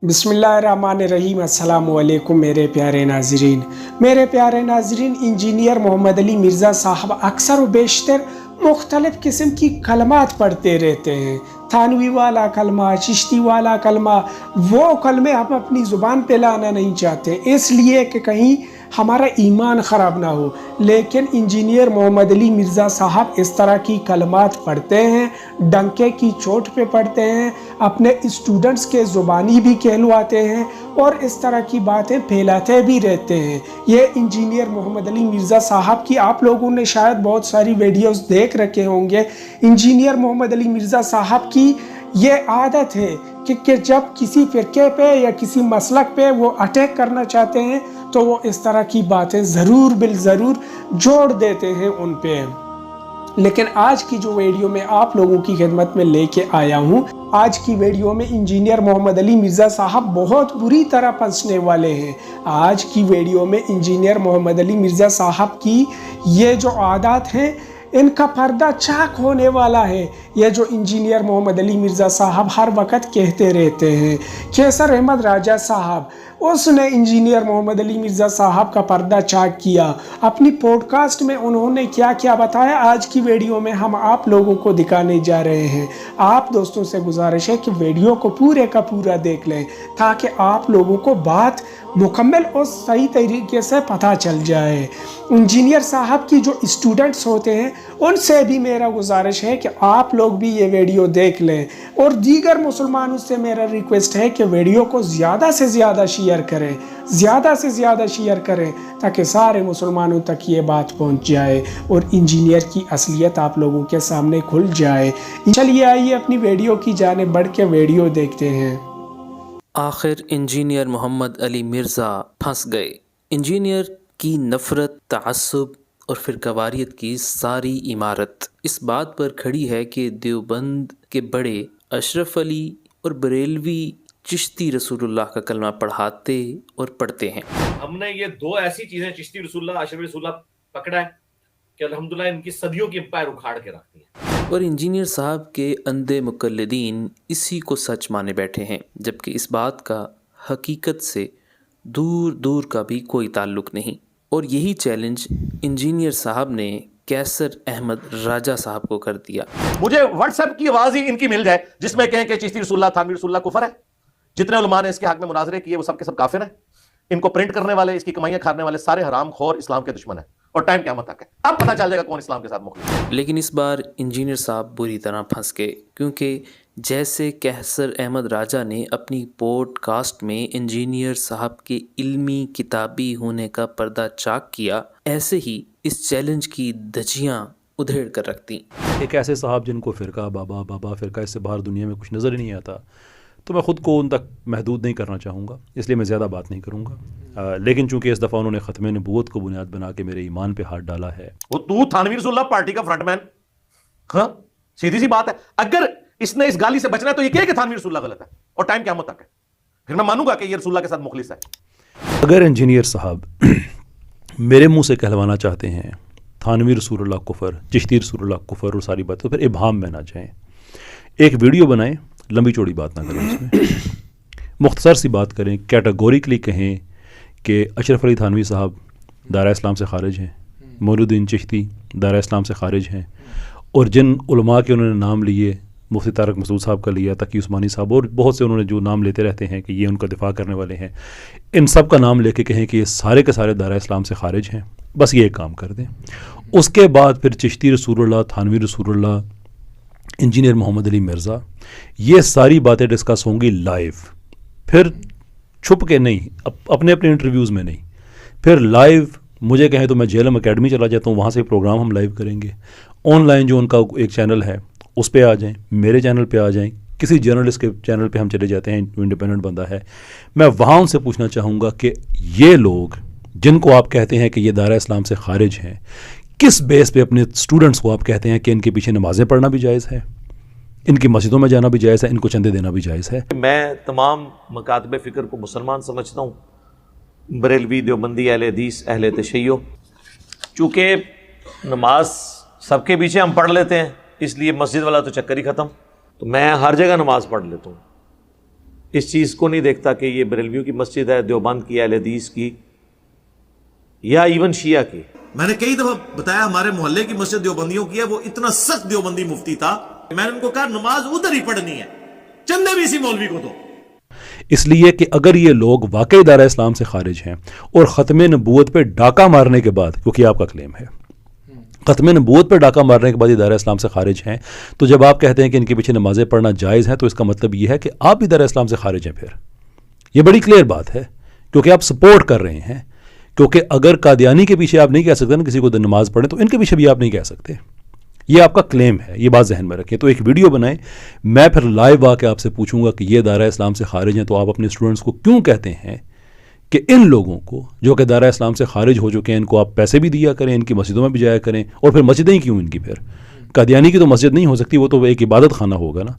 بسم اللہ الرحمن الرحیم۔ السلام علیکم میرے پیارے ناظرین، انجینئر محمد علی مرزا صاحب اکثر و بیشتر مختلف قسم کی کلمات پڑھتے رہتے ہیں۔ تھانوی والا کلمہ، چشتی والا کلمہ، وہ کلمے ہم اپنی زبان پہ لانا نہیں چاہتے، اس لیے کہ کہیں ہمارا ایمان خراب نہ ہو، لیکن انجینئر محمد علی مرزا صاحب اس طرح کی کلمات پڑھتے ہیں، ڈنکے کی چوٹ پہ پڑھتے ہیں، اپنے اسٹوڈنٹس کے زبانی بھی کہلواتے ہیں اور اس طرح کی باتیں پھیلاتے بھی رہتے ہیں۔ یہ انجینئر محمد علی مرزا صاحب کی آپ لوگوں نے شاید بہت ساری ویڈیوز دیکھ رکھے ہوں گے۔ انجینئر محمد علی مرزا صاحب کی یہ عادت ہے کہ جب کسی فرقے پہ یا کسی مسلک پہ وہ اٹیک کرنا چاہتے ہیں تو وہ اس طرح کی باتیں ضرور بالضرور جوڑ دیتے ہیں ان پہ۔ لیکن آج کی جو ویڈیو میں آپ لوگوں کی خدمت میں لے کے آیا ہوں، آج کی ویڈیو میں انجینئر محمد علی مرزا صاحب بہت بری طرح پھنسنے والے ہیں۔ آج کی ویڈیو میں انجینئر محمد علی مرزا صاحب کی یہ جو عادات ہیں ان کا پردہ چاک ہونے والا ہے۔ یہ جو انجینئر محمد علی مرزا صاحب ہر وقت کہتے رہتے ہیں، کیسر احمد راجہ صاحب، اس نے انجینئر محمد علی مرزا صاحب کا پردہ چاک کیا۔ اپنی پوڈ کاسٹ میں انہوں نے کیا کیا بتایا، آج کی ویڈیو میں ہم آپ لوگوں کو دکھانے جا رہے ہیں۔ آپ دوستوں سے گزارش ہے کہ ویڈیو کو پورے کا پورا دیکھ لیں تاکہ آپ لوگوں کو بات مکمل اور صحیح طریقے سے پتہ چل جائے۔ انجینئر صاحب کی جو اسٹوڈنٹس ہوتے ہیں ان سے بھی میرا گزارش ہے کہ آپ لوگ بھی یہ ویڈیو دیکھ لیں، اور دیگر مسلمانوں سے میرا ریکویسٹ ہے کہ ویڈیو کو زیادہ سے زیادہ شیئر کریں، زیادہ سے زیادہ شیئر کریں تاکہ سارے مسلمانوں تک یہ بات پہنچ جائے اور انجینئر کی اصلیت آپ لوگوں کے سامنے کھل جائے۔ چلیے آئیے اپنی ویڈیو کی جانب بڑھ کے ویڈیو دیکھتے ہیں۔ آخر انجینئر محمد علی مرزا پھنس گئے۔ انجینئر کی نفرت، تعصب اور فرقواریت کی ساری عمارت اس بات پر کھڑی ہے کہ دیوبند کے بڑے اشرف علی اور بریلوی چشتی رسول اللہ کا کلمہ پڑھاتے اور پڑھتے ہیں۔ ہم نے یہ دو ایسی چیزیں چشتی رسول اللہ، اشرف رسول اللہ پکڑا ہے کہ الحمدللہ ان کی صدیوں کی امپائر اکھاڑ کے رکھتی ہیں۔ اور انجینئر صاحب کے اندھے مقلدین اسی کو سچ مانے بیٹھے ہیں، جبکہ اس بات کا حقیقت سے دور دور کا بھی کوئی تعلق نہیں۔ اور یہی چیلنج انجینئر صاحب نے کیسر احمد راجہ صاحب کو کر دیا۔ مجھے واٹس ایپ کی آواز ہی ان کی مل جائے جس میں کہیں کہ چشتی رسول اللہ، تھانوی رسول اللہ کفر ہے۔ جتنے علماء نے اس کے حق میں مناظرے کیے وہ سب کے سب کافر ہیں۔ ان کو پرنٹ کرنے والے، اس کی کمائیاں کھانے والے سارے حرام خور اسلام کے دشمن ہیں، اور ٹائم قیامت تک ہے۔ اب پتہ چل جائے گا کون اسلام کے ساتھ مخلص ہے۔ لیکن اس بار انجینئر صاحب بری طرح پھنس گئے، کیونکہ جیسے کیسر احمد راجہ نے اپنی پوڈ کاسٹ میں انجینئر صاحب کے علمی کتابی ہونے کا پردہ چاک کیا، ایسے ہی اس چیلنج کی دھجیاں ادھیڑ کر رکھ دیں۔ ایک ایسے صاحب جن کو فرقہ بابا فرقہ اس سے باہر دنیا میں کچھ نظر ہی نہیں آتا، تو میں خود کو ان تک محدود نہیں کرنا چاہوں گا، اس لیے میں زیادہ بات نہیں کروں گا۔ لیکن چونکہ اس دفعہ انہوں نے ختم نبوت کو بنیاد بنا کے میرے ایمان پہ ہاتھ ڈالا ہے۔ وہ تو تھانوی رسول اللہ پارٹی کا فرنٹ مین، ہاں سیدھی سی بات ہے۔ اگر اس نے اس گالی سے بچنا ہے تو یہ کہے کہ تھانوی رسول اللہ غلط ہے اور ٹائم قیامت تک ہے، پھر میں مانوں گا کہ یہ رسول اللہ کے ساتھ مخلص ہے۔ اگر انجینئر صاحب میرے منہ سے کہلوانا چاہتے ہیں تھانوی رسول اللہ کفر، چشتی رسول اللہ کفر اور ساری بات، تو پھر ابہام میں نہ جائیں، ایک ویڈیو بنائیں، لمبی چوڑی بات نہ کریں، اس میں مختصر سی بات کریں، کیٹیگوریکلی کہیں کہ اشرف علی تھانوی صاحب دائرہ اسلام سے خارج ہیں، مولوی الدین چشتی دائرہ اسلام سے خارج ہیں، اور جن علماء کے انہوں نے نام لیے، مفتی طارق مسعود صاحب کا لیا، تقی عثمانی صاحب، اور بہت سے انہوں نے جو نام لیتے رہتے ہیں کہ یہ ان کا دفاع کرنے والے ہیں، ان سب کا نام لے کے کہیں کہ یہ سارے کے سارے دائرہ اسلام سے خارج ہیں، بس یہ ایک کام کر دیں۔ اس کے بعد پھر چشتی رسول اللہ، تھانوی رسول اللہ، انجینئر محمد علی مرزا، یہ ساری باتیں ڈسکس ہوں گی لائیو، پھر چھپ کے نہیں، اپنے انٹرویوز میں نہیں، پھر لائیو۔ مجھے کہیں تو میں جیلم اکیڈمی چلا جاتا ہوں، وہاں سے پروگرام ہم لائیو کریں گے۔ آن لائن جو ان کا ایک چینل ہے اس پہ آ جائیں، میرے چینل پہ آ جائیں، کسی جرنلسٹ کے چینل پہ ہم چلے جاتے ہیں، انڈیپینڈنٹ بندہ ہے، میں وہاں ان سے پوچھنا چاہوں گا کہ یہ لوگ جن کو آپ کہتے ہیں کہ یہ دائرہ اسلام سے خارج ہیں، کس بیس پہ اپنے اسٹوڈنٹس کو آپ کہتے ہیں کہ ان کے پیچھے نمازیں پڑھنا بھی جائز ہے، ان کی مسجدوں میں جانا بھی جائز ہے، ان کو چندے دینا بھی جائز ہے؟ میں تمام مکاتب فکر کو مسلمان سمجھتا ہوں، بریلوی، دیوبندی، اہل حدیث، اہل تشیع۔ چونکہ نماز سب کے پیچھے ہم پڑھ لیتے ہیں، اس لیے مسجد والا تو چکر ہی ختم، تو میں ہر جگہ نماز پڑھ لیتا ہوں، اس چیز کو نہیں دیکھتا کہ یہ بریلویوں کی مسجد ہے، دیوبند کی، اہل حدیث کی، یا ایون شیعہ کی. میں نے کئی دفعہ بتایا ہمارے محلے کی مسجد دیوبندیوں کی ہے، وہ اتنا سخت دیوبندی مفتی تھا، میں نے ان کو کہا نماز ادھر ہی پڑھنی ہے، چندے بھی اسی مولوی کو دو. اس لیے کہ اگر یہ لوگ واقعی دائرہ اسلام سے خارج ہیں اور ختم نبوت پہ ڈاکہ مارنے کے بعد، کیونکہ آپ کا کلیم ہے ختم نبوت پہ ڈاکہ مارنے کے بعد یہ دائرہ اسلام سے خارج ہیں، تو جب آپ کہتے ہیں کہ ان کے پیچھے نمازیں پڑھنا جائز ہیں، تو اس کا مطلب یہ ہے کہ آپ بھی دائرہ اسلام سے خارج ہیں. پھر یہ بڑی کلیئر بات ہے، کیونکہ آپ سپورٹ کر رہے ہیں. کیونکہ اگر قادیانی کے پیچھے آپ نہیں کہہ سکتے نا کسی کو نماز پڑھیں، تو ان کے پیچھے بھی آپ نہیں کہہ سکتے. یہ آپ کا کلیم ہے، یہ بات ذہن میں رکھیں. تو ایک ویڈیو بنائیں، میں پھر لائیو آ کے آپ سے پوچھوں گا کہ یہ دائرہ اسلام سے خارج ہیں، تو آپ اپنے اسٹوڈنٹس کو کیوں کہتے ہیں کہ ان لوگوں کو جو کہ دائرہ اسلام سے خارج ہو چکے ہیں، ان کو آپ پیسے بھی دیا کریں، ان کی مسجدوں میں بھی جایا کریں. اور پھر مسجدیں ہی کیوں ان کی؟ پھر قادیانی کی تو مسجد نہیں ہو سکتی، وہ تو ایک عبادت خانہ ہوگا نا.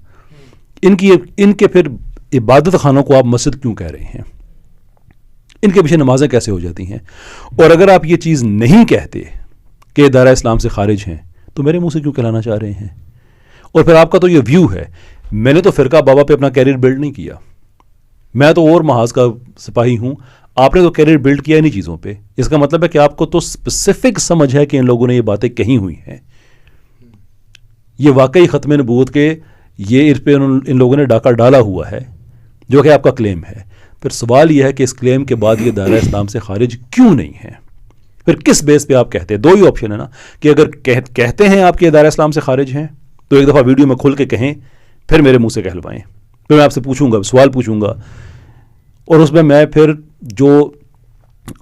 ان کے پھر عبادت خانوں کو آپ مسجد کیوں کہہ رہے ہیں؟ ان کے پیچھے نمازیں کیسے ہو جاتی ہیں؟ اور اگر آپ یہ چیز نہیں کہتے کہ یہ دائرہ اسلام سے خارج ہیں، تو میرے منہ سے کیوں کہلانا چاہ رہے ہیں؟ اور پھر آپ کا تو یہ ویو ہے. میں نے تو فرقہ بابا پہ اپنا کیریئر بلڈ نہیں کیا، میں تو اور محاذ کا سپاہی ہوں. آپ نے تو کیریئر بلڈ کیا انہی چیزوں پہ. اس کا مطلب ہے کہ آپ کو تو اسپیسیفک سمجھ ہے کہ ان لوگوں نے یہ باتیں کہی ہوئی ہیں. یہ واقعی ختم نبوت کے یہ اس پہ ان لوگوں نے ڈاکہ ڈالا ہوا ہے، جو کہ آپ کا کلیم ہے. پھر سوال یہ ہے کہ اس کلیم کے بعد یہ دائرہ اسلام سے خارج کیوں نہیں ہے؟ پھر کس بیس پہ آپ کہتے ہیں؟ دو ہی آپشن ہے نا، کہ اگر کہتے ہیں آپ کہ یہ دائرہ اسلام سے خارج ہیں، تو ایک دفعہ ویڈیو میں کھل کے کہیں، پھر میرے منہ سے کہلوائیں. پھر میں آپ سے پوچھوں گا، سوال پوچھوں گا، اور اس میں پھر جو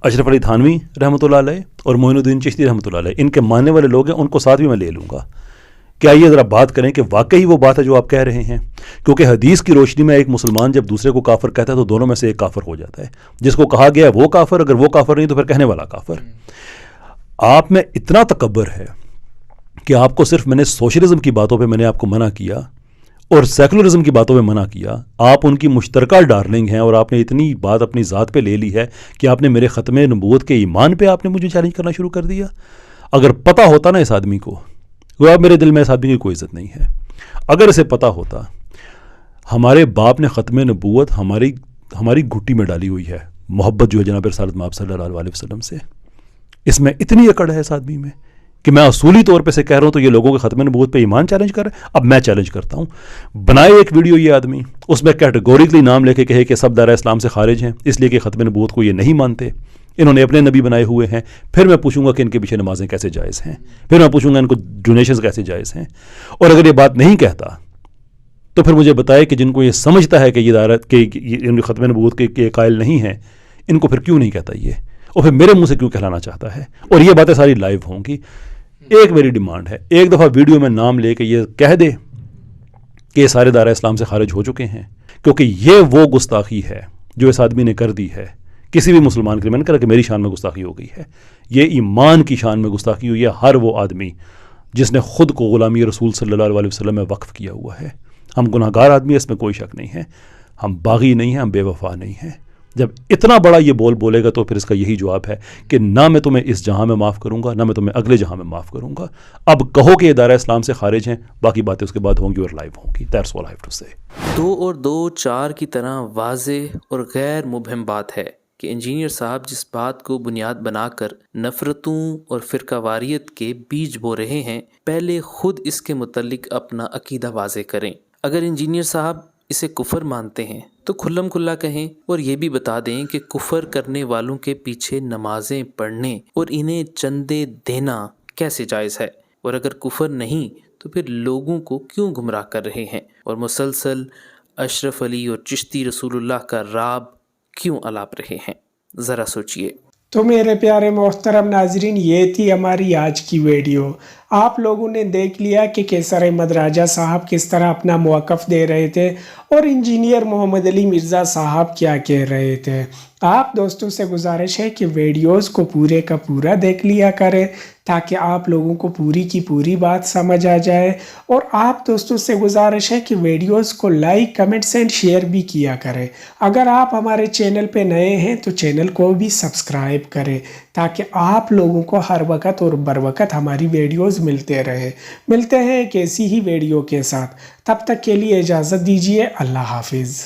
اشرف علی تھانوی رحمۃ اللہ علیہ اور معین الدین چشتی رحمۃ اللہ علیہ ان کے ماننے والے لوگ ہیں، ان کو ساتھ بھی میں لے لوں گا کہ آئیے ذرا بات کریں کہ واقعی وہ بات ہے جو آپ کہہ رہے ہیں. کیونکہ حدیث کی روشنی میں ایک مسلمان جب دوسرے کو کافر کہتا ہے تو دونوں میں سے ایک کافر ہو جاتا ہے. جس کو کہا گیا ہے وہ کافر، اگر وہ کافر نہیں تو پھر کہنے والا کافر. آپ میں اتنا تکبر ہے کہ آپ کو صرف میں نے سوشلزم کی باتوں پہ میں نے آپ کو منع کیا اور سیکولرزم کی باتوں پہ منع کیا. آپ ان کی مشترکہ ڈارلنگ ہیں، اور آپ نے اتنی بات اپنی ذات پہ لے لی ہے کہ آپ نے میرے ختم نبوت کے ایمان پہ آپ نے مجھے چیلنج کرنا شروع کر دیا. اگر پتہ ہوتا نا اس آدمی کو، وہ اب میرے دل میں اس آدمی کی کوئی عزت نہیں ہے. اگر اسے پتہ ہوتا ہمارے باپ نے ختم نبوت ہماری گھٹی میں ڈالی ہوئی ہے، محبت جو ہے جناب رسالت مآب صلی اللہ علیہ وسلم سے، اس میں اتنی اکڑ ہے اس آدمی میں کہ میں اصولی طور پہ سے کہہ رہا ہوں تو یہ لوگوں کے ختم نبوت پہ ایمان چیلنج کر رہے ہیں. اب میں چیلنج کرتا ہوں، بنائے ایک ویڈیو یہ آدمی، اس میں کیٹیگوریکلی نام لے کے کہے کہ سب دائرہ اسلام سے خارج ہیں اس لیے کہ ختم نبوت کو یہ نہیں مانتے، انہوں نے اپنے نبی بنائے ہوئے ہیں. پھر میں پوچھوں گا کہ ان کے پیچھے نمازیں کیسے جائز ہیں، پھر میں پوچھوں گا ان کو ڈونیشنز کیسے جائز ہیں. اور اگر یہ بات نہیں کہتا تو پھر مجھے بتائے کہ جن کو یہ سمجھتا ہے کہ یہ دائرہ کہ ختم نبوت کے قائل نہیں ہیں، ان کو پھر کیوں نہیں کہتا یہ، اور پھر میرے منہ سے کیوں کہلانا چاہتا ہے. اور یہ باتیں ساری لائیو ہوں گی. ایک میری ڈیمانڈ ہے، ایک دفعہ ویڈیو میں نام لے کے یہ کہہ دے کہ یہ سارے دائرہ اسلام سے خارج ہو چکے ہیں. کیونکہ یہ وہ گستاخی ہے جو اس آدمی نے کر دی ہے کسی بھی مسلمان کے. میں نے کہا کہ میری شان میں گستاخی ہو گئی ہے، یہ ایمان کی شان میں گستاخی ہوئی ہے. ہر وہ آدمی جس نے خود کو غلامی رسول صلی اللہ علیہ وسلم میں وقف کیا ہوا ہے. ہم گناہ گار آدمی ہیں، اس میں کوئی شک نہیں ہے. ہم باغی نہیں ہیں، ہم بے وفا نہیں ہیں. جب اتنا بڑا یہ بولے گا تو پھر اس کا یہی جواب ہے کہ نہ میں تمہیں اس جہاں میں معاف کروں گا، نہ میں تمہیں اگلے جہاں میں معاف کروں گا. اب کہو کہ یہ دائرہ اسلام سے خارج ہیں، باقی باتیں اس کے بعد ہوں گی اور لائیو ہوں گی. That's all I have to say. 2 اور 2 4 کی طرح واضح اور غیر مبہم بات ہے کہ انجینئر صاحب جس بات کو بنیاد بنا کر نفرتوں اور فرقہ واریت کے بیج بو رہے ہیں، پہلے خود اس کے متعلق اپنا عقیدہ واضح کریں. اگر انجینئر صاحب اسے کفر مانتے ہیں تو کھلم کھلا کہیں، اور یہ بھی بتا دیں کہ کفر کرنے والوں کے پیچھے نمازیں پڑھنے اور انہیں چندے دینا کیسے جائز ہے. اور اگر کفر نہیں تو پھر لوگوں کو کیوں گمراہ کر رہے ہیں، اور مسلسل اشرف علی اور چشتی رسول اللہ کا راب کیوں الاپ رہے ہیں. ذرا سوچئے. تو میرے پیارے محترم ناظرین، یہ تھی ہماری آج کی ویڈیو. آپ لوگوں نے دیکھ لیا کہ کیسر احمد راجہ صاحب کس طرح اپنا موقف دے رہے تھے اور انجینئر محمد علی مرزا صاحب کیا کہہ رہے تھے. آپ دوستوں سے گزارش ہے کہ ویڈیوز کو پورے کا پورا دیکھ لیا کریں تاکہ آپ لوگوں کو پوری کی پوری بات سمجھ آ جائے. اور آپ دوستوں سے گزارش ہے کہ ویڈیوز کو لائک، کمنٹس اینڈ شیئر بھی کیا کریں. اگر آپ ہمارے چینل پہ نئے ہیں تو چینل کو بھی سبسکرائب کریں تاکہ آپ لوگوں کو ہر وقت اور بر وقت ہماری ویڈیوز ملتے رہے. ملتے ہیں ایک ایسی ہی ویڈیو کے ساتھ. تب تک کے لیے اجازت دیجیے. اللہ حافظ.